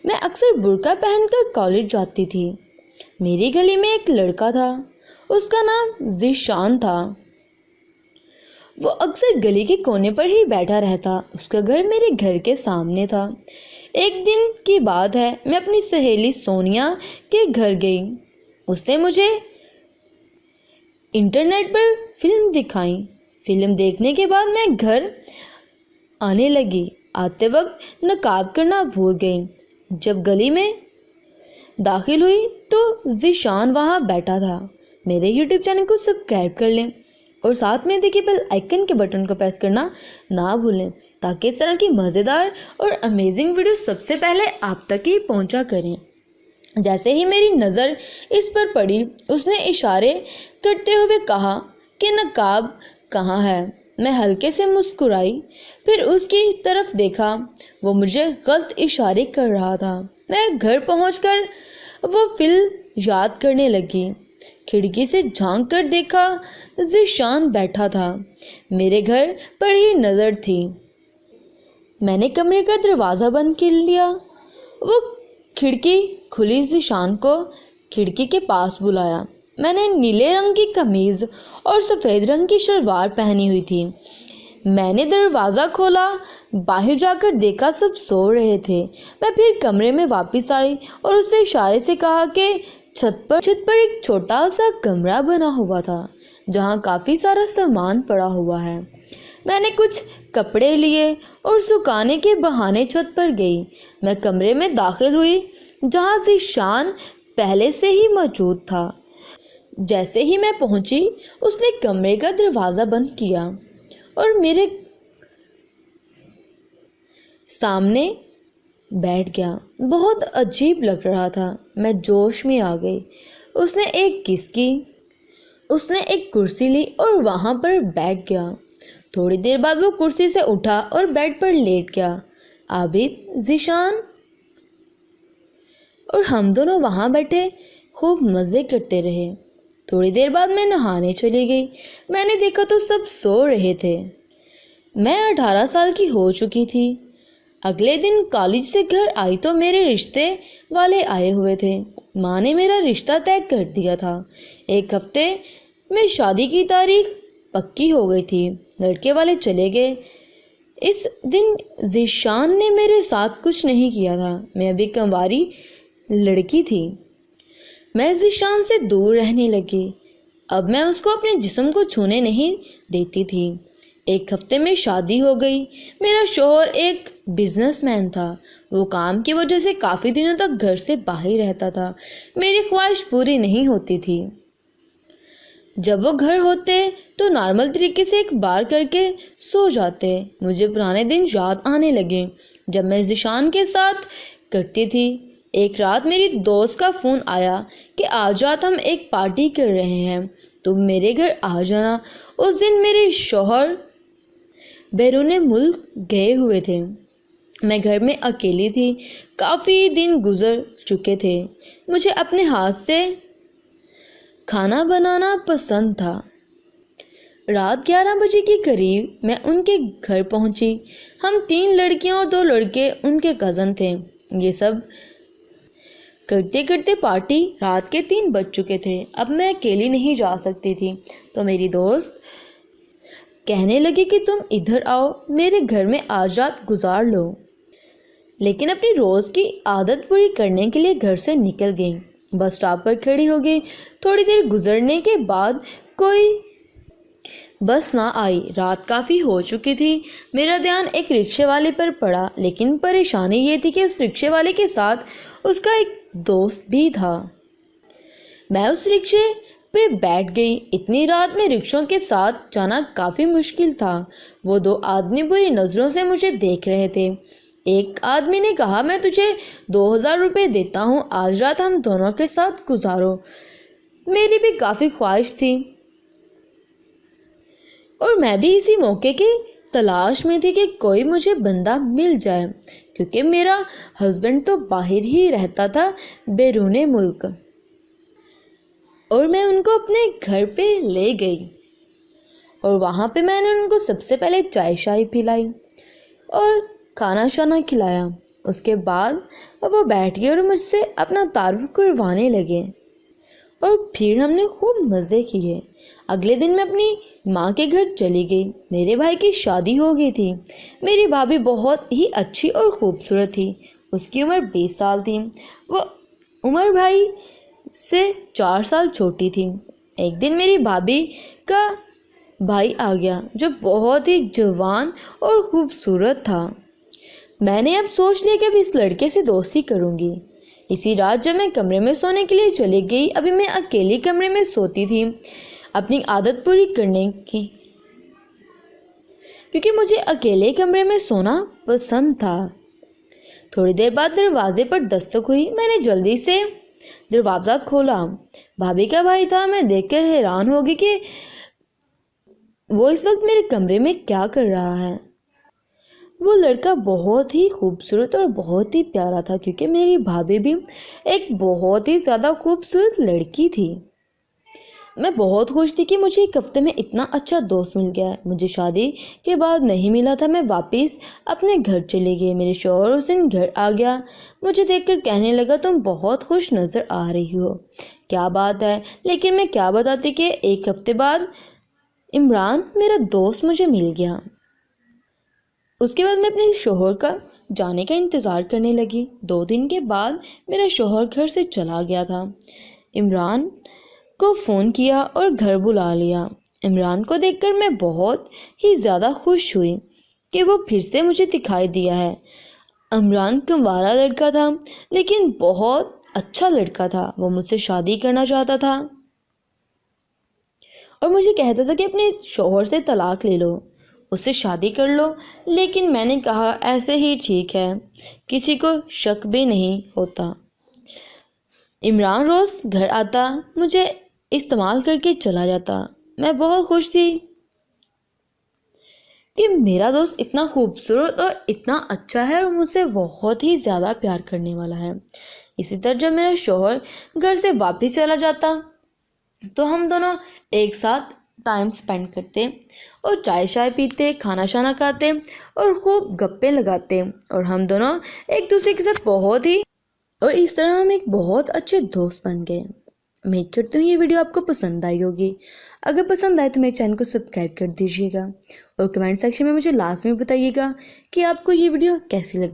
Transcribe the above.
میں اکثر برقع پہن کر کالج جاتی تھی۔ میری گلی میں ایک لڑکا تھا، اس کا نام ذیشان تھا۔ وہ اکثر گلی کے کونے پر ہی بیٹھا رہتا۔ اس کا گھر میرے گھر کے سامنے تھا۔ ایک دن کی بات ہے، میں اپنی سہیلی سونیا کے گھر گئی۔ اس نے مجھے انٹرنیٹ پر فلم دکھائی۔ فلم دیکھنے کے بعد میں گھر آنے لگی۔ آتے وقت نقاب کرنا بھول گئی۔ جب گلی میں داخل ہوئی تو ذیشان وہاں بیٹھا تھا۔ میرے یوٹیوب چینل کو سبسکرائب کر لیں اور ساتھ میں دیکھے بیل آئیکن کے بٹن کو پریس کرنا نہ بھولیں تاکہ اس طرح کی مزیدار اور امیزنگ ویڈیو سب سے پہلے آپ تک ہی پہنچا کریں۔ جیسے ہی میری نظر اس پر پڑی، اس نے اشارے کرتے ہوئے کہا کہ نقاب کہاں ہے؟ میں ہلکے سے مسکرائی، پھر اس کی طرف دیکھا۔ وہ مجھے غلط اشارے کر رہا تھا۔ میں گھر پہنچ کر وہ فلم یاد کرنے لگی۔ کھڑکی سے جھانک کر دیکھا، ذیشان بیٹھا تھا۔ میرے گھر پر ہی نظر تھی۔ میں نے کمرے کا دروازہ بند کر لیا۔ وہ کھڑکی کھلی ذیشان کو کھڑکی کے پاس بلایا۔ میں نے نیلے رنگ کی قمیض اور سفید رنگ کی شلوار پہنی ہوئی تھی۔ میں نے دروازہ کھولا، باہر جا کر دیکھا سب سو رہے تھے۔ میں پھر کمرے میں واپس آئی اور اسے اشارے سے کہا کہ چھت پر ایک چھوٹا سا کمرہ بنا ہوا تھا جہاں کافی سارا سامان پڑا ہوا ہے۔ میں نے کچھ کپڑے لیے اور سکھانے کے بہانے چھت پر گئی۔ میں کمرے میں داخل ہوئی جہاں ذیشان پہلے سے ہی موجود تھا۔ جیسے ہی میں پہنچی، اس نے کمرے کا دروازہ بند کیا اور میرے سامنے بیٹھ گیا۔ بہت عجیب لگ رہا تھا۔ میں جوش میں آ گئی۔ اس نے ایک کس کی۔ اس نے ایک کرسی لی اور وہاں پر بیٹھ گیا۔ تھوڑی دیر بعد وہ کرسی سے اٹھا اور بیڈ پر لیٹ گیا۔ عابد، ذیشان اور ہم دونوں وہاں بیٹھے خوب مزے کرتے رہے۔ تھوڑی دیر بعد میں نہانے چلی گئی۔ میں نے دیکھا تو سب سو رہے تھے۔ میں 18 سال کی ہو چکی تھی۔ اگلے دن کالج سے گھر آئی تو میرے رشتے والے آئے ہوئے تھے۔ ماں نے میرا رشتہ طے کر دیا تھا۔ ایک ہفتے میں شادی کی تاریخ پکی ہو گئی تھی۔ لڑکے والے چلے گئے۔ اس دن ذیشان نے میرے ساتھ کچھ نہیں کیا تھا۔ میں ابھی کنواری لڑکی تھی۔ میں ذیشان سے دور رہنے لگی۔ اب میں اس کو اپنے جسم کو چھونے نہیں دیتی تھی۔ ایک ہفتے میں شادی ہو گئی۔ میرا شوہر ایک بزنس مین تھا۔ وہ کام کی وجہ سے کافی دنوں تک گھر سے باہر رہتا تھا۔ میری خواہش پوری نہیں ہوتی تھی۔ جب وہ گھر ہوتے تو نارمل طریقے سے ایک بار کر کے سو جاتے۔ مجھے پرانے دن یاد آنے لگے جب میں ذیشان کے ساتھ کرتی تھی۔ ایک رات میری دوست کا فون آیا کہ آج رات ہم ایک پارٹی کر رہے ہیں، تم میرے گھر آ جانا۔ اس دن میرے شوہر بیرون ملک گئے ہوئے تھے۔ میں گھر میں اکیلی تھی۔ کافی دن گزر چکے تھے۔ مجھے اپنے ہاتھ سے کھانا بنانا پسند تھا۔ رات 11 بجے کے قریب میں ان کے گھر پہنچی۔ ہم 3 لڑکیاں اور 2 لڑکے ان کے کزن تھے۔ یہ سب کرتے کرتے پارٹی رات کے 3 بج چکے تھے۔ اب میں اکیلی نہیں جا سکتی تھی تو میری دوست کہنے لگی کہ تم ادھر آؤ، میرے گھر میں آج رات گزار لو۔ لیکن اپنی روز کی عادت پوری کرنے کے لیے گھر سے نکل گئی۔ بس اسٹاپ پر کھڑی ہو گئی۔ تھوڑی دیر گزرنے کے بعد کوئی بس نہ آئی۔ رات کافی ہو چکی تھی۔ میرا دھیان ایک رکشے والے پر پڑا، لیکن پریشانی یہ تھی کہ اس رکشے والے کے ساتھ اس کا ایک دوست بھی تھا۔ میں اس رکشے پہ بیٹھ گئی۔ اتنی رات میں رکشوں کے ساتھ جانا کافی مشکل تھا۔ وہ 2 آدمی بری نظروں سے مجھے دیکھ رہے تھے۔ ایک آدمی نے کہا، میں تجھے 2000 روپے دیتا ہوں، آج رات ہم دونوں کے ساتھ گزارو۔ میری بھی کافی خواہش تھی اور میں بھی اسی موقع کی تلاش میں تھی کہ کوئی مجھے بندہ مل جائے، کیونکہ میرا ہسبینڈ تو باہر ہی رہتا تھا، بیرون ملک۔ اور میں ان کو اپنے گھر پہ لے گئی اور وہاں پہ میں نے ان کو سب سے پہلے چائے شائے پلائی اور کھانا شانا کھلایا۔ اس کے بعد وہ بیٹھ گئے اور مجھ سے اپنا تعارف کروانے لگے اور پھر ہم نے خوب مزے کیے۔ اگلے دن میں اپنی ماں کے گھر چلی گئی۔ میرے بھائی کی شادی ہو گئی تھی۔ میری بھابھی بہت ہی اچھی اور خوبصورت تھی۔ اس کی عمر 20 سال تھی۔ وہ عمر بھائی سے 4 سال چھوٹی تھی۔ ایک دن میری بھابھی کا بھائی آ گیا جو بہت ہی جوان اور خوبصورت تھا۔ میں نے اب سوچ لیا کہ اب اس لڑکے سے دوستی کروں گی۔ اسی رات جب میں کمرے میں سونے کے لیے چلی گئی، ابھی میں اکیلی کمرے میں سوتی تھی اپنی عادت پوری کرنے کی، کیونکہ مجھے اکیلے کمرے میں سونا پسند تھا۔ تھوڑی دیر بعد دروازے پر دستک ہوئی۔ میں نے جلدی سے دروازہ کھولا۔ بھابھی کا بھائی تھا۔ میں دیکھ کر حیران ہو گئی کہ وہ اس وقت میرے کمرے میں کیا کر رہا ہے۔ وہ لڑکا بہت ہی خوبصورت اور بہت ہی پیارا تھا، کیونکہ میری بھابھی بھی ایک بہت ہی زیادہ خوبصورت لڑکی تھی۔ میں بہت خوش تھی کہ مجھے ایک ہفتے میں اتنا اچھا دوست مل گیا ہے۔ مجھے شادی کے بعد نہیں ملا تھا۔ میں واپس اپنے گھر چلی گئی۔ میرے شوہر اس دن گھر آ گیا، مجھے دیکھ کر کہنے لگا تم بہت خوش نظر آ رہی ہو، کیا بات ہے؟ لیکن میں کیا بتاتی کہ ایک ہفتے بعد عمران میرا دوست مجھے مل گیا۔ اس کے بعد میں اپنے شوہر کا جانے کا انتظار کرنے لگی۔ 2 دن کے بعد میرا شوہر گھر سے چلا گیا تھا۔ عمران کو فون کیا اور گھر بلا لیا۔ عمران کو دیکھ کر میں بہت ہی زیادہ خوش ہوئی کہ وہ پھر سے مجھے دکھائی دیا ہے۔ عمران کنوارا لڑکا تھا لیکن بہت اچھا لڑکا تھا۔ وہ مجھ سے شادی کرنا چاہتا تھا اور مجھے کہتا تھا کہ اپنے شوہر سے طلاق لے لو، اس سے شادی کر لو، لیکن میں نے کہا ایسے ہی ٹھیک ہے، کسی کو شک بھی نہیں ہوتا۔ عمران روز گھر آتا، مجھے استعمال کر کے چلا جاتا۔ میں بہت خوش تھی کہ میرا دوست اتنا خوبصورت اور اتنا اچھا ہے اور مجھ سے بہت ہی زیادہ پیار کرنے والا ہے۔ اسی طرح جب میرا شوہر گھر سے واپس چلا جاتا تو ہم دونوں ایک ساتھ ٹائم سپینڈ کرتے اور چائے پیتے، کھانا شانا کھاتے اور خوب گپیں لگاتے، اور ہم دونوں ایک دوسرے کے ساتھ اور اس طرح ہم ایک بہت اچھے دوست بن گئے۔ امید کرتی ہوں یہ ویڈیو آپ کو پسند آئی ہوگی۔ اگر پسند آئے تو میرے چینل کو سبسکرائب کر دیجیے گا اور کمنٹ سیکشن میں مجھے لازمی بتائیے گا کہ آپ کو یہ ویڈیو کیسی لگی۔